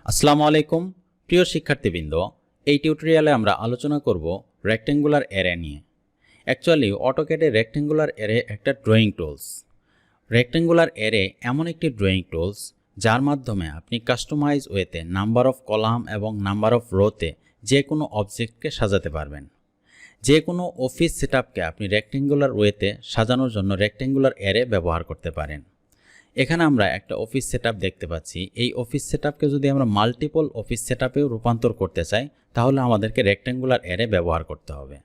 আসসালামু আলাইকুম প্রিয় শিক্ষার্থীবৃন্দ, এই টিউটোরিয়ালে আমরা আলোচনা করব রেক্ট্যাঙ্গুলার অ্যারে নিয়ে। অ্যাকচুয়ালি অটোক্যাডে রেক্ট্যাঙ্গুলার অ্যারে একটা ড্রয়িং টুলস। রেক্ট্যাঙ্গুলার অ্যারে এমন একটি ড্রয়িং টুলস যার মাধ্যমে আপনি কাস্টমাইজ ওয়েতে নাম্বার অফ কলাম এবং নাম্বার অফ রোতে যে কোনো অবজেক্টকে সাজাতে পারবেন। যে কোনো অফিস সেটআপকে আপনি রেক্ট্যাঙ্গুলার ওয়েতে সাজানোর জন্য রেক্ট্যাঙ্গুলার অ্যারে ব্যবহার করতে পারেন। এখানে আমরা একটা অফিস সেটআপ দেখতে পাচ্ছি। এই অফিস সেটআপকে যদি আমরা মাল্টিপল অফিস সেটআপেও রূপান্তর করতে চাই তাহলে আমাদেরকে রেক্ট্যাঙ্গুলার অ্যারে ব্যবহার করতে হবে।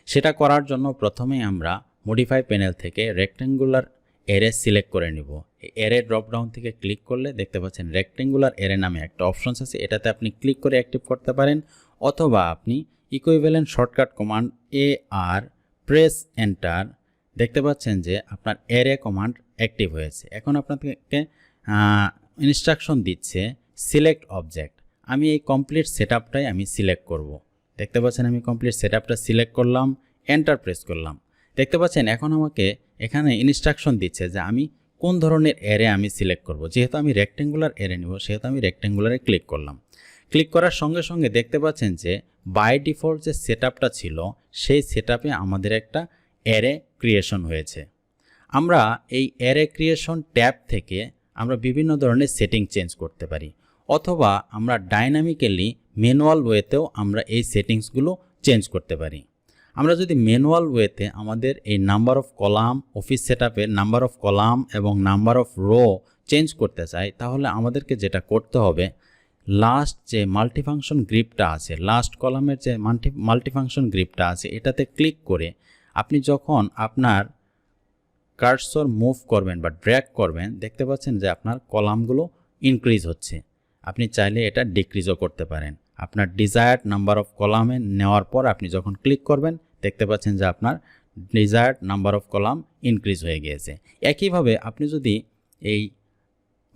সেটা করার জন্য প্রথমেই আমরা মডিফাই প্যানেল থেকে রেক্ট্যাঙ্গুলার অ্যারে সিলেক্ট করে নিব। এই অ্যারে ড্রপডাউন থেকে ক্লিক করলে দেখতে পাচ্ছেন রেক্ট্যাঙ্গুলার অ্যারে নামে একটা অপশনস আছে, এটাতে আপনি ক্লিক করে অ্যাক্টিভ করতে পারেন, অথবা আপনি equivalent shortcut command AR press enter. দেখতে পাচ্ছেন যে আপনার অ্যারে কমান্ড অ্যাক্টিভ হয়েছে। এখন আপনাদেরকে ইনস্ট্রাকশন দিচ্ছে সিলেক্ট অবজেক্ট। আমি এই কমপ্লিট সেটআপটাই আমি সিলেক্ট করব। দেখতে পাচ্ছেন আমি কমপ্লিট সেটআপটা সিলেক্ট করলাম, এন্টার প্রেস করলাম। দেখতে পাচ্ছেন এখন আমাকে এখানে ইনস্ট্রাকশন দিচ্ছে যে আমি কোন ধরনের অ্যারে আমি সিলেক্ট করব। যেহেতু আমি রেক্ট্যাঙ্গুলার অ্যারে নিব সেহেতু আমি রেক্ট্যাঙ্গুলারে ক্লিক করলাম। ক্লিক করার সঙ্গে সঙ্গে দেখতে পাচ্ছেন যে বাই ডিফল্ট যে সেটআপটা ছিল সেই সেটআপে আমাদের একটা অ্যারে ক্রিয়েশন হয়েছে। আমরা এই অ্যারে ক্রিয়েশন ট্যাব থেকে আমরা বিভিন্ন ধরনের সেটিং চেঞ্জ করতে পারি, অথবা আমরা ডাইনামিক্যালি ম্যানুয়াল ওয়েতেও আমরা এই সেটিংসগুলো চেঞ্জ করতে পারি। আমরা যদি ম্যানুয়াল ওয়েতে আমাদের এই নাম্বার অফ কলাম অফিস সেটআপের নাম্বার অফ কলাম এবং নাম্বার অফ রো চেঞ্জ করতে চাই তাহলে আমাদেরকে যেটা করতে হবে, লাস্ট যে মাল্টিফাংশন গ্রিপটা আছে, লাস্ট কলামের যে মাল্টিফাংশন গ্রিপটা আছে এটাতে ক্লিক করে আপনি যখন আপনার কার্সর মুভ করবেন বা ড্র্যাগ করবেন দেখতে পাচ্ছেন যে আপনার কলামগুলো ইনক্রিজ হচ্ছে। আপনি চাইলে এটা ডিক্রিজও করতে পারেন। আপনার ডিজায়ার্ড নাম্বার অফ কলামে নেওয়ার পর আপনি যখন ক্লিক করবেন দেখতে পাচ্ছেন যে আপনার desired number of column increase হয়ে গিয়েছে। একইভাবে আপনি যদি এই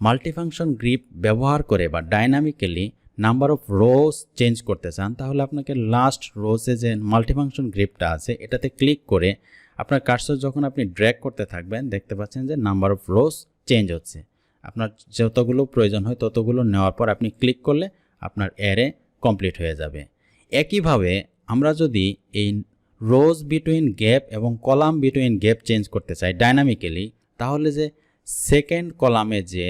মাল্টিফাংশন গ্রিপ ব্যবহার করে বা dynamically number of rose change করতে চান তাহলে আপনাকে লাস্ট রোজে যে মাল্টিফাংশন গ্রিপটা আছে এটাতে ক্লিক করে আপনার কার্সর যখন আপনি ড্র্যাগ করতে থাকবেন দেখতে পাচ্ছেন যে নাম্বার অফ রোজ চেঞ্জ হচ্ছে। আপনার যতগুলো প্রয়োজন হয় ততগুলো নেওয়ার পর আপনি ক্লিক করলে আপনার অ্যারে কমপ্লিট হয়ে যাবে। একইভাবে আমরা যদি এই রোজ বিটুইন গ্যাপ এবং কলাম বিটুইন গ্যাপ চেঞ্জ করতে চাই ডাইনামিক্যালি, তাহলে যে সেকেন্ড কলামে যে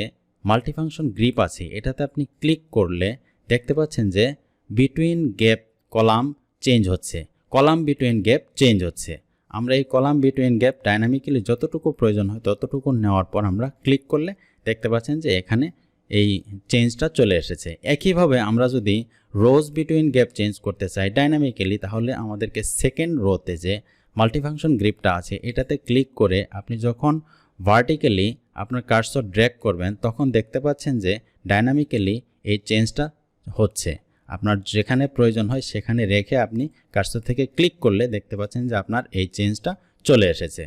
মাল্টিফাংশন গ্রিপ আছে এটাতে আপনি ক্লিক করলে দেখতে পাচ্ছেন যে বিটুইন গ্যাপ কলাম চেঞ্জ হচ্ছে, কলাম বিটুইন গ্যাপ চেঞ্জ হচ্ছে। আমরা এই কলাম বিটুইন গ্যাপ ডাইনামিক্যালি যতটুকু প্রয়োজন হয় ততটুকু নেওয়ার পর আমরা ক্লিক করলে দেখতে পাচ্ছেন যে এখানে এই চেঞ্জটা চলে এসেছে। একইভাবে আমরা যদি রোজ বিটুইন গ্যাপ চেঞ্জ করতে চাই ডাইনামিক্যালি তাহলে আমাদেরকে সেকেন্ড রোতে যে মাল্টিফাংশন গ্রিপটা আছে এটাতে ক্লিক করে আপনি যখন ভার্টিক্যালি আপনার কার্সর ড্র্যাগ করবেন তখন দেখতে পাচ্ছেন যে ডাইনামিক্যালি এই চেঞ্জটা হচ্ছে। আপনার যেখানে প্রয়োজন হয় সেখানে রেখে আপনি কার্সর থেকে ক্লিক করলে দেখতে পাচ্ছেন যে আপনার এই চেঞ্জটা চলে এসেছে।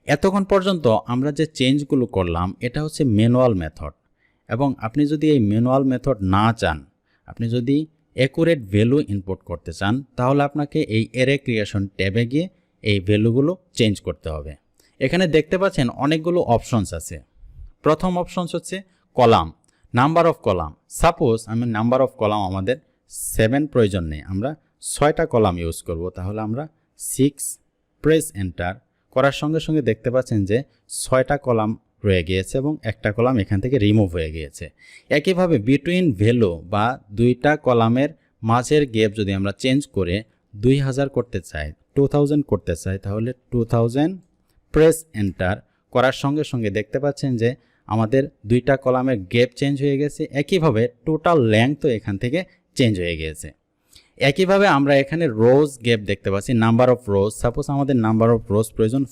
এতক্ষণ পর্যন্ত আমরা যে চেঞ্জগুলো করলাম এটা হচ্ছে ম্যানুয়াল মেথড, এবং আপনি যদি এই ম্যানুয়াল মেথড না চান, আপনি যদি অ্যাকুরেট ভ্যালু ইনপুট করতে চান তাহলে আপনাকে এই অ্যারে ক্রিয়েশন ট্যাবে গিয়ে এই ভ্যালুগুলো চেঞ্জ করতে হবে। এখানে দেখতে পাচ্ছেন অনেকগুলো অপশনস আছে। প্রথম অপশনস হচ্ছে column, number of column. Suppose আমি নাম্বার অফ কলাম আমাদের 7 প্রয়োজন নেই, আমরা 6টা কলাম ইউজ করব, তাহলে আমরা 6 প্রেস এন্টার করার সঙ্গে সঙ্গে দেখতে পাচ্ছেন যে 6টা কলাম রয়ে গিয়েছে এবং একটা কলাম এখান থেকে রিমুভ হয়ে গিয়েছে। একইভাবে বিটুইন ভ্যালু বা দুইটা কলামের মাঝের গ্যাপ যদি আমরা চেঞ্জ করে 2000 করতে চাই, 2000 করতে চাই, তাহলে 2000 প্রেস এন্টার করার সঙ্গে সঙ্গে দেখতে পাচ্ছেন যে আমাদের দুইটা কলামের গ্যাপ চেঞ্জ হয়ে গেছে। একইভাবে টোটাল লেংথও এখান থেকে চেঞ্জ হয়ে গিয়েছে। একইভাবে আমরা এখানে রোজ গ্যাপ দেখতে পাচ্ছি, নাম্বার অফ রোজ। সাপোজ আমাদের নাম্বার অফ রোজ প্রয়োজন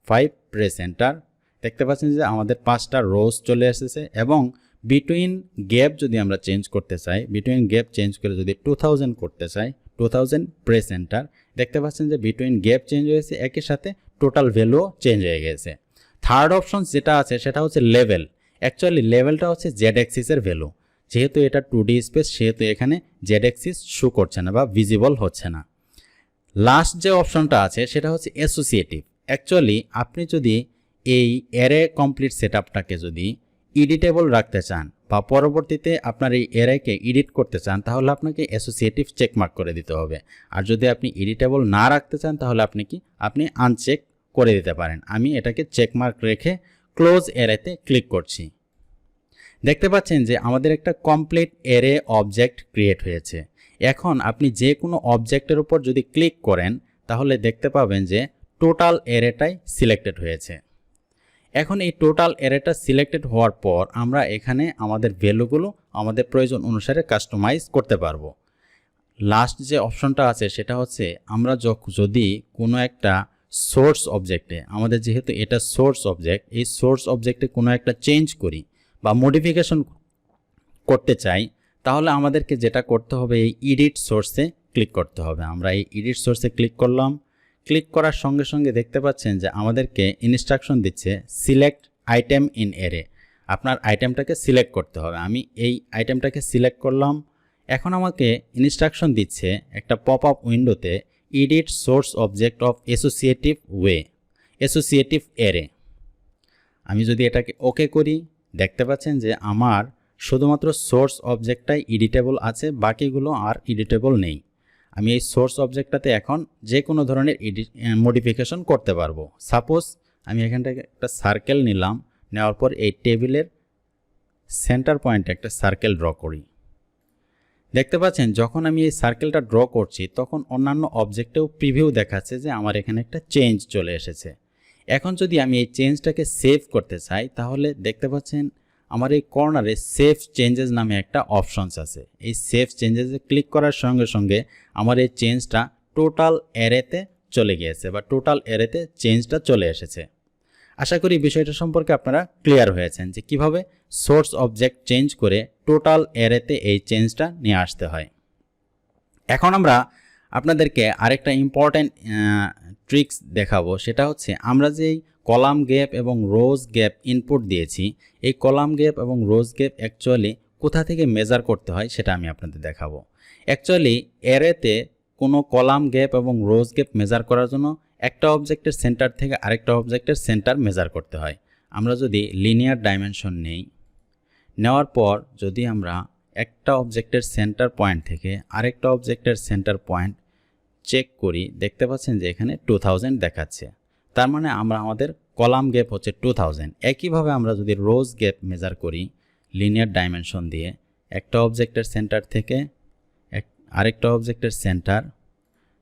5 প্রেস এন্টার। দেখতে পাচ্ছেন যে আমাদের 5টা রোজ চলে এসেছে। এবং বিটুইন গ্যাপ যদি আমরা চেঞ্জ করতে চাই, বিটুইন গ্যাপ চেঞ্জ করে যদি 2000 করতে চাই, 2000 প্রেস এন্টার। দেখতে পাচ্ছেন যে বিটুইন গ্যাপ চেঞ্জ হয়েছে, একই সাথে টোটাল ভ্যালুও চেঞ্জ হয়ে গেছে। থার্ড অপশন যেটা আছে সেটা হচ্ছে লেভেল। অ্যাকচুয়ালি লেভেলটা হচ্ছে জেড অ্যাক্সিসের ভ্যালু। যেহেতু এটা 2D স্পেস সেহেতু এখানে জেড অ্যাক্সিস শো করছে না বা ভিজিবল হচ্ছে না। লাস্ট যে অপশনটা আছে সেটা হচ্ছে অ্যাসোসিয়েটিভ। অ্যাকচুয়ালি আপনি যদি এই অ্যারে কমপ্লিট সেটআপটাকে যদি এডিটেবল রাখতে চান বা পরবর্তীতে আপনার এই অ্যারেকে এডিট করতে চান তাহলে আপনাকে অ্যাসোসিয়েটিভ চেকমার্ক করে দিতে হবে। আর যদি আপনি এডিটেবল না রাখতে চান তাহলে আপনি আনচেক করে দিতে পারেন। আমি এটাকে চেকমার্ক রেখে ক্লোজ অ্যারেতে ক্লিক করছি। দেখতে পাচ্ছেন যে আমাদের একটা কমপ্লিট অ্যারে অবজেক্ট ক্রিয়েট হয়েছে। এখন আপনি যে কোনো অবজেক্টের উপর যদি ক্লিক করেন তাহলে দেখতে পাবেন যে টোটাল অ্যারেটাই সিলেক্টেড হয়েছে। এখন এই টোটাল অ্যারেটা সিলেক্টেড হওয়ার পর আমরা এখানে আমাদের ভ্যালুগুলো আমাদের প্রয়োজন অনুসারে কাস্টমাইজ করতে পারবো। লাস্ট যে অপশনটা আছে সেটা হচ্ছে আমরা যদি কোনো একটা সোর্স অবজেক্টে, আমাদের যেহেতু এটা সোর্স অবজেক্ট, এই সোর্স অবজেক্টে কোনো একটা চেঞ্জ করি বা মডিফিকেশন করতে চাই তাহলে আমাদেরকে যেটা করতে হবে এই এডিট সোর্সে ক্লিক করতে হবে। আমরা এই এডিট সোর্সে ক্লিক করলাম। ক্লিক করার সঙ্গে সঙ্গে দেখতে পাচ্ছেন যে আমাদেরকে ইনস্ট্রাকশন দিচ্ছে সিলেক্ট আইটেম ইন অ্যারে। আপনার আইটেমটাকে সিলেক্ট করতে হবে। আমি এই আইটেমটাকে সিলেক্ট করলাম। এখন আমাকে ইনস্ট্রাকশন দিচ্ছে একটা পপ আপ উইন্ডোতে edit source object of associative associative array. আমি যদি এটাকে ওকে করি দেখতে পাচ্ছেন যে আমার শুধুমাত্র সোর্স অবজেক্টটাই এডিটেবল আছে, বাকিগুলো আর এডিটেবল নেই। আমি এই সোর্স অবজেক্টটাতে এখন যে কোনো ধরনের মডিফিকেশন করতে পারবো। সাপোজ আমি এখান থেকে একটা সার্কেল নিলাম, নেওয়ার পর এই টেবিলের সেন্টার পয়েন্টে একটা সার্কেল ড্র করি। দেখতে পাচ্ছেন যখন আমি এই সার্কেলটা ড্র করছি তখন অন্যান্য অবজেক্টেও প্রিভিউ দেখাচ্ছে যে আমার এখানে একটা চেঞ্জ চলে এসেছে। এখন যদি আমি এই চেঞ্জটাকে সেভ করতে চাই তাহলে দেখতে পাচ্ছেন আমার এই কর্নারে সেভ চেঞ্জেস নামে একটা অপশনস আছে। এই সেভ চেঞ্জেসে ক্লিক করার সঙ্গে সঙ্গে আমার এই চেঞ্জটা টোটাল অ্যারেতে চলে গিয়েছে বা টোটাল অ্যারেতে চেঞ্জটা চলে এসেছে। আশা করি বিষয়টা সম্পর্কে আপনারা ক্লিয়ার হয়েছেন যে কিভাবে সোর্স অবজেক্ট চেঞ্জ করে টোটাল অ্যারেতে এই চেঞ্জটা নিয়ে আসতে হয়। এখন আমরা আপনাদেরকে আরেকটা ইম্পর্ট্যান্ট ট্রিক্স দেখাবো, সেটা হচ্ছে আমরা যেই কলাম গ্যাপ এবং রোজ গ্যাপ ইনপুট দিয়েছি, এই কলাম গ্যাপ এবং রোজ গ্যাপ অ্যাকচুয়ালি কোথা থেকে মেজার করতে হয় সেটা আমি আপনাদের দেখাবো। অ্যাকচুয়ালি অ্যারেতে কোনো কলাম গ্যাপ এবং রোজ গ্যাপ মেজার করার জন্য একটা অবজেক্টের সেন্টার থেকে আরেকটা অবজেক্টের সেন্টার মেজার করতে হয়। আমরা যদি লিনিয়ার ডাইমেনশন নেওয়ার পর যদি আমরা একটা অবজেক্টের সেন্টার পয়েন্ট থেকে আরেকটা অবজেক্টের সেন্টার পয়েন্ট চেক করি দেখতে পাচ্ছেন যে এখানে 2000 দেখাচ্ছে। তার মানে আমাদের কলাম গ্যাপ হচ্ছে 2000। একইভাবে আমরা যদি রোজ গ্যাপ মেজার করি লিনিয়ার ডাইমেনশন দিয়ে একটা অবজেক্টের সেন্টার থেকে আরেকটা অবজেক্টের সেন্টার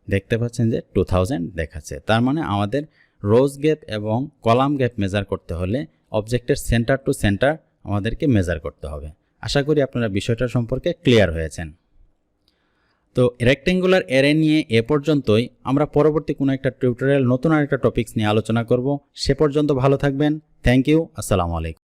দেখতে পাচ্ছেন যে 2000 দেখাচ্ছে। তার মানে আমাদের রোজ গ্যাপ এবং কলাম গ্যাপ মেজার করতে হলে অবজেক্টের সেন্টার টু সেন্টার আমাদেরকে মেজার করতে হবে। আশা করি আপনারা বিষয়টা সম্পর্কে ক্লিয়ার হয়েছেন। তো রেক্টেঙ্গুলার অ্যারে নিয়ে এ পর্যন্তই। আমরা পরবর্তী কোনো একটা টিউটোরিয়াল নতুন আরেকটা টপিকস নিয়ে আলোচনা করব। সে পর্যন্ত ভালো থাকবেন। Thank you. আসসালামু আলাইকুম।